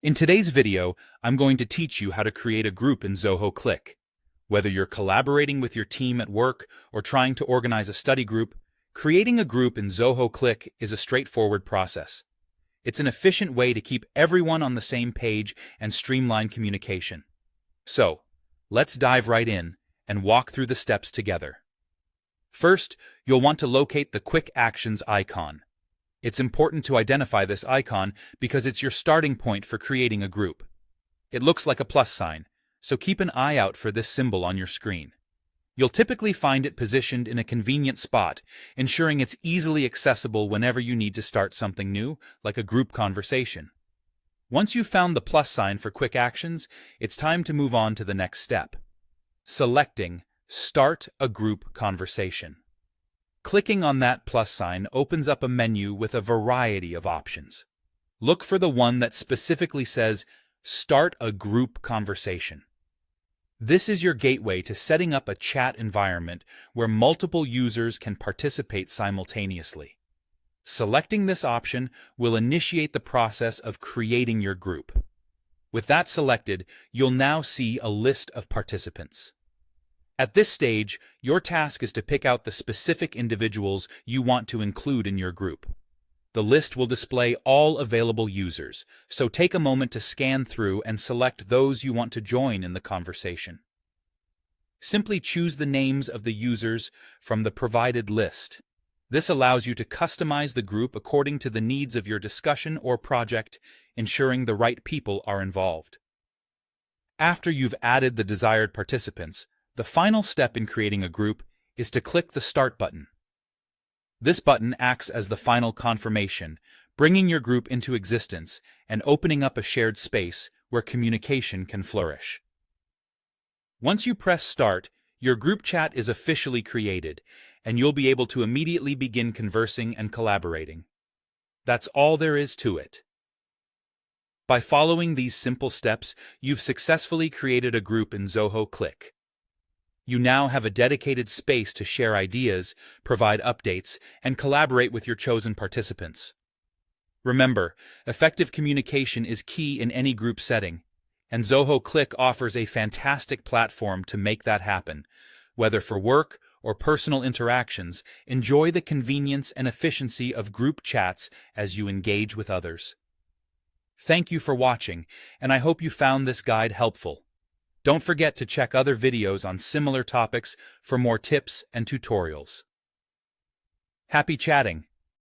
In today's video, I'm going to teach you how to create a group in Zoho Cliq. Whether you're collaborating with your team at work or trying to organize a study group, creating a group in Zoho Cliq is a straightforward process. It's an efficient way to keep everyone on the same page and streamline communication. So, let's dive right in and walk through the steps together. First, you'll want to locate the Quick Actions icon. It's important to identify this icon because it's your starting point for creating a group. It looks like a plus sign, so keep an eye out for this symbol on your screen. You'll typically find it positioned in a convenient spot, ensuring it's easily accessible whenever you need to start something new, like a group conversation. Once you've found the plus sign for Quick Actions, it's time to move on to the next step. Selecting Start a Group Conversation. Clicking on that plus sign opens up a menu with a variety of options. Look for the one that specifically says, Start a Group Conversation. This is your gateway to setting up a chat environment where multiple users can participate simultaneously. Selecting this option will initiate the process of creating your group. With that selected, you'll now see a list of participants. At this stage, your task is to pick out the specific individuals you want to include in your group. The list will display all available users, so take a moment to scan through and select those you want to join in the conversation. Simply choose the names of the users from the provided list. This allows you to customize the group according to the needs of your discussion or project, ensuring the right people are involved. After you've added the desired participants, the final step in creating a group is to click the Start button. This button acts as the final confirmation, bringing your group into existence and opening up a shared space where communication can flourish. Once you press Start, your group chat is officially created, and you'll be able to immediately begin conversing and collaborating. That's all there is to it. By following these simple steps, you've successfully created a group in Zoho Cliq. You now have a dedicated space to share ideas, provide updates, and collaborate with your chosen participants. Remember, effective communication is key in any group setting, and Zoho Cliq offers a fantastic platform to make that happen. Whether for work or personal interactions, enjoy the convenience and efficiency of group chats as you engage with others. Thank you for watching, and I hope you found this guide helpful. Don't forget to check other videos on similar topics for more tips and tutorials. Happy chatting!